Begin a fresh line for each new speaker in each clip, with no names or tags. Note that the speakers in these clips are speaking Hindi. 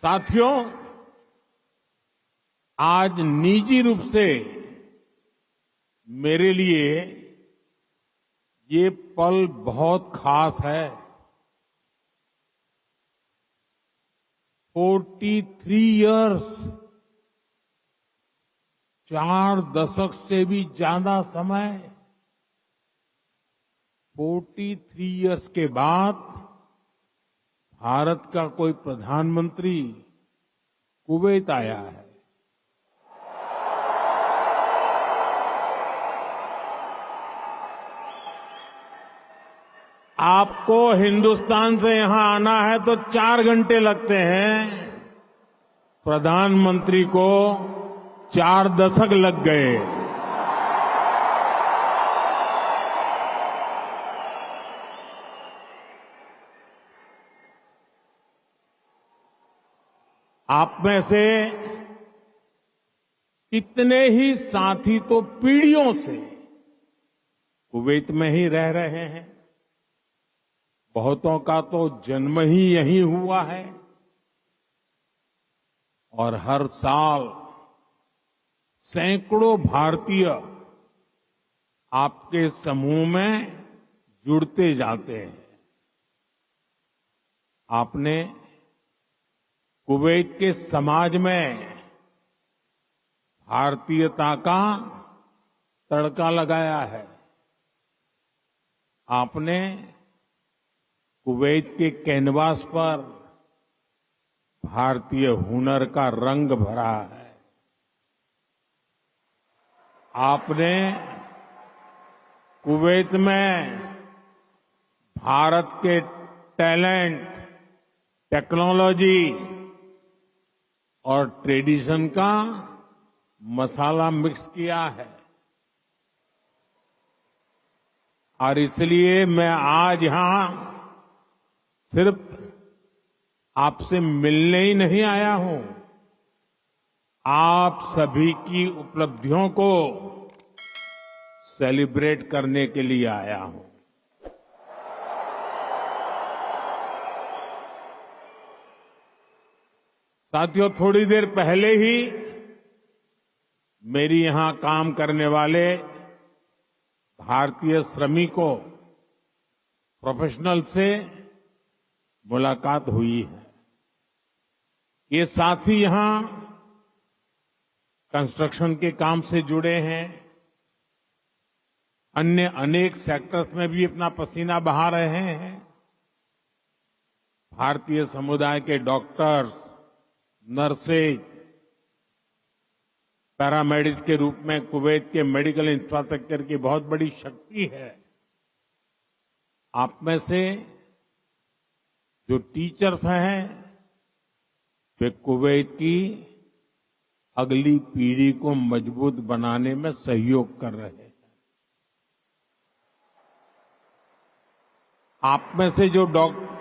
साथियों, आज निजी रूप से मेरे लिए ये पल बहुत खास है। 43 इयर्स, 4 दशक से भी ज्यादा समय, 43 इयर्स के बाद भारत का कोई प्रधानमंत्री कुवैत आया है। आपको हिंदुस्तान से यहां आना है तो 4 घंटे लगते हैं, प्रधानमंत्री को 4 दशक लग गए। आप में से कितने ही साथी तो पीढ़ियों से कुवैत में ही रह रहे हैं। बहुतों का तो जन्म ही यहीं हुआ है और हर साल सैकड़ों भारतीय आपके समूह में जुड़ते जाते हैं। आपने कुवैत के समाज में भारतीयता का तड़का लगाया है। आपने कुवैत के कैनवास पर भारतीय हुनर का रंग भरा है। आपने कुवैत में भारत के टैलेंट, टेक्नोलॉजी और ट्रेडिशन का मसाला मिक्स किया है। और इसलिए मैं आज यहां सिर्फ आपसे मिलने ही नहीं आया हूं, आप सभी की उपलब्धियों को सेलिब्रेट करने के लिए आया हूं। साथियों, थोड़ी देर पहले ही मेरी यहां काम करने वाले भारतीय श्रमिकों, प्रोफेशनल से मुलाकात हुई है। ये साथी यहां कंस्ट्रक्शन के काम से जुड़े हैं, अन्य अनेक सेक्टर्स में भी अपना पसीना बहा रहे हैं। भारतीय समुदाय के डॉक्टर्स, नर्सेज, पैरामेडिक्स के रूप में कुवैत के मेडिकल इंफ्रास्ट्रक्चर की बहुत बड़ी शक्ति है। आप में से जो टीचर्स हैं, वे कुवैत की अगली पीढ़ी को मजबूत बनाने में सहयोग कर रहे हैं। आप में से जो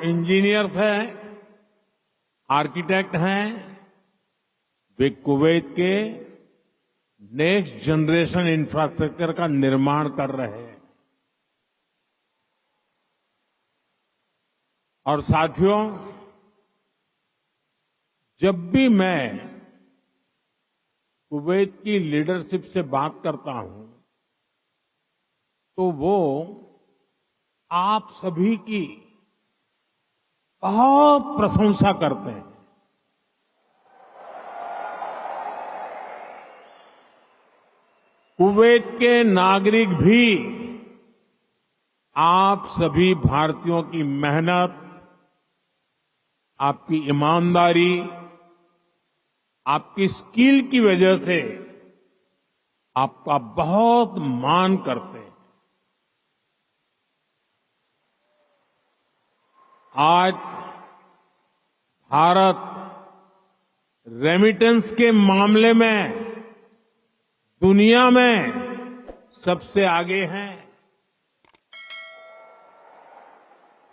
इंजीनियर्स हैं, आर्किटेक्ट हैं, वे कुवैत के नेक्स्ट जनरेशन इंफ्रास्ट्रक्चर का निर्माण कर रहे हैं। और साथियों, जब भी मैं कुवैत की लीडरशिप से बात करता हूं तो वो आप सभी की बहुत प्रशंसा करते हैं। कुवैत के नागरिक भी आप सभी भारतीयों की मेहनत, आपकी ईमानदारी, आपकी स्किल की वजह से आपका बहुत मान करते हैं। आज भारत रेमिटेंस के मामले में दुनिया में सबसे आगे है,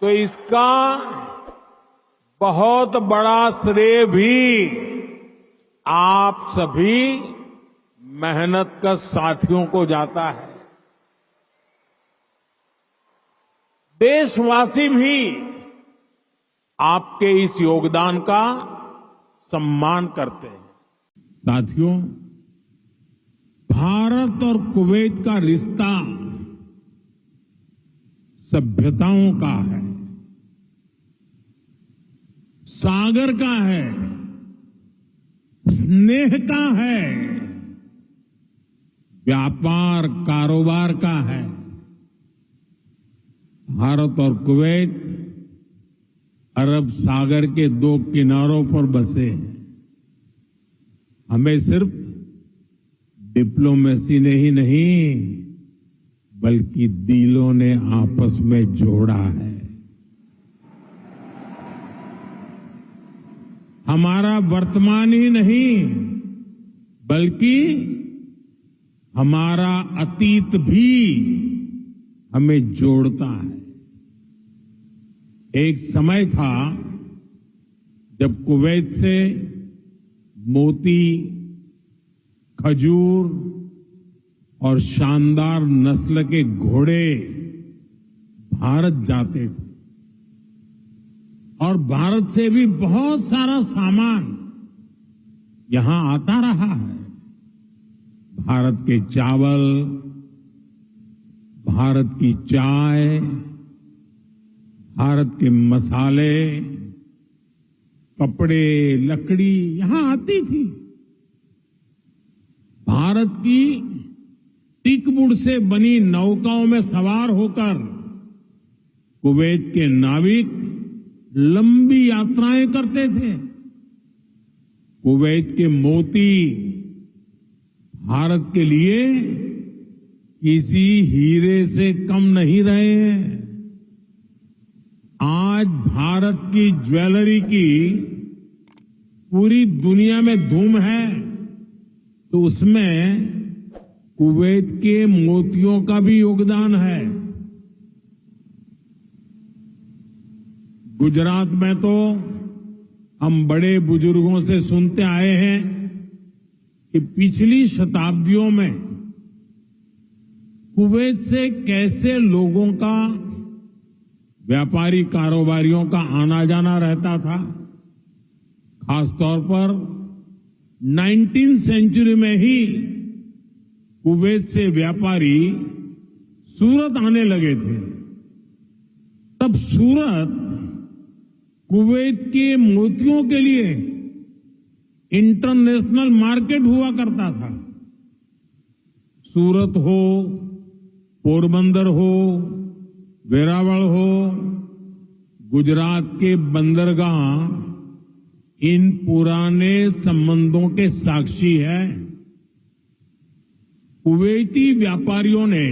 तो इसका बहुत बड़ा श्रेय भी आप सभी मेहनत का साथियों को जाता है। देशवासी भी आपके इस योगदान का सम्मान करते हैं। साथियों, भारत और कुवैत का रिश्ता सभ्यताओं का है, सागर का है, स्नेह का है, व्यापार कारोबार का है। भारत और कुवैत अरब सागर के दो किनारों पर बसे हैं। हमें सिर्फ डिप्लोमेसी ने ही नहीं बल्कि दिलों ने आपस में जोड़ा है। हमारा वर्तमान ही नहीं बल्कि हमारा अतीत भी हमें जोड़ता है। एक समय था जब कुवैत से मोती, खजूर और शानदार नस्ल के घोड़े भारत जाते थे और भारत से भी बहुत सारा सामान यहां आता रहा है। भारत के चावल, भारत की चाय, भारत के मसाले, कपड़े, लकड़ी यहां आती थी। भारत की टीकवुड से बनी नौकाओं में सवार होकर कुवैत के नाविक लंबी यात्राएं करते थे। कुवैत के मोती भारत के लिए किसी हीरे से कम नहीं रहे हैं। आज भारत की ज्वेलरी की पूरी दुनिया में धूम है, तो उसमें कुवैत के मोतियों का भी योगदान है। गुजरात में तो हम बड़े बुजुर्गों से सुनते आए हैं कि पिछली शताब्दियों में कुवैत से कैसे लोगों का, व्यापारी कारोबारियों का आना जाना रहता था। खासतौर पर 19वीं सेंचुरी में ही कुवैत से व्यापारी सूरत आने लगे थे। तब सूरत कुवैत के मोतियों के लिए इंटरनेशनल मार्केट हुआ करता था। सूरत हो, पोरबंदर हो, वेरावल हो, गुजरात के बंदरगाह इन पुराने संबंधों के साक्षी है। कुवैती व्यापारियों ने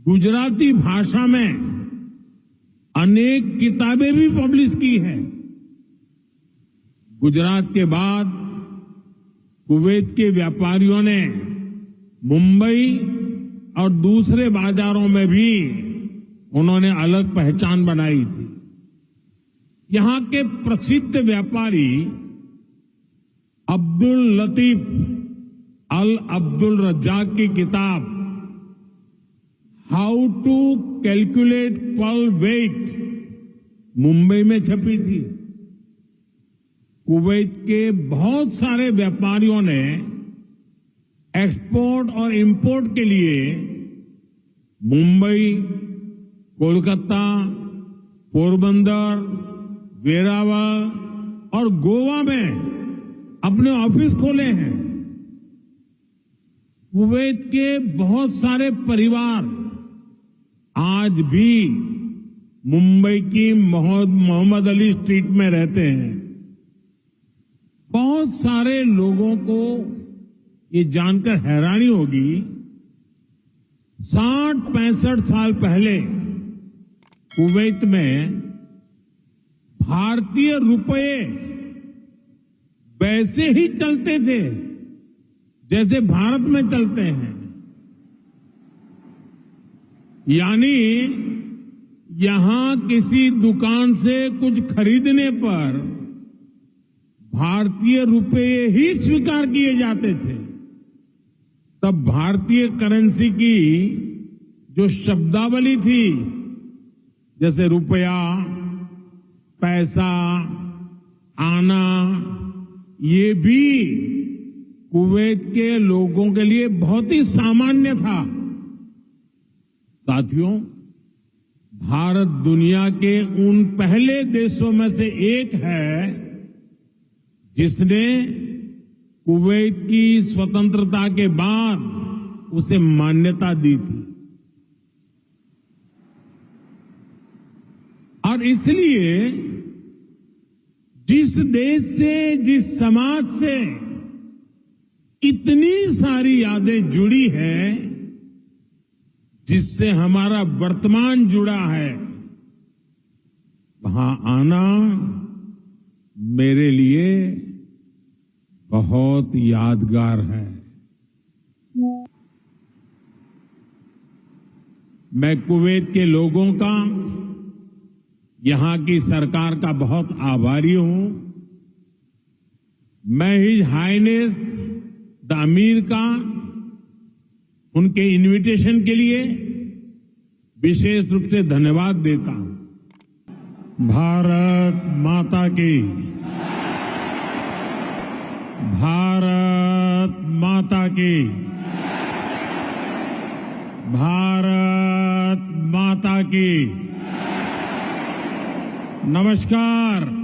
गुजराती भाषा में अनेक किताबें भी पब्लिश की हैं। गुजरात के बाद कुवैत के व्यापारियों ने मुंबई और दूसरे बाजारों में भी उन्होंने अलग पहचान बनाई थी। यहां के प्रसिद्ध व्यापारी अब्दुल लतीफ अल अब्दुल रज्जाक की किताब how to calculate pearl weight Mumbai में छपी थी। कुवैत के बहुत सारे व्यापारियों ने एक्सपोर्ट और इंपोर्ट के लिए मुंबई, कोलकाता, पोरबंदर, वेरावल और गोवा में अपने ऑफिस खोले हैं। कुवैत के बहुत सारे परिवार आज भी मुंबई की मोहम्मद अली स्ट्रीट में रहते हैं। बहुत सारे लोगों को ये जानकर हैरानी होगी, 60-65 साल पहले कुवैत में भारतीय रुपये वैसे ही चलते थे जैसे भारत में चलते हैं। यानी यहां किसी दुकान से कुछ खरीदने पर भारतीय रुपये ही स्वीकार किए जाते थे। तब भारतीय करेंसी की जो शब्दावली थी, जैसे रुपया, पैसा, आना, ये भी कुवैत के लोगों के लिए बहुत ही सामान्य था। साथियों, भारत दुनिया के उन पहले देशों में से एक है जिसने कुवैत की स्वतंत्रता के बाद उसे मान्यता दी थी। और इसलिए जिस देश से, जिस समाज से इतनी सारी यादें जुड़ी हैं, जिससे हमारा वर्तमान जुड़ा है, वहां आना मेरे लिए बहुत यादगार है। मैं कुवैत के लोगों का, यहां की सरकार का बहुत आभारी हूं। मैं हिज हाइनेस द अमीर का उनके इनविटेशन के लिए विशेष रूप से धन्यवाद देता हूं। भारत माता की, भारत माता की, भारत माता की। नमस्कार।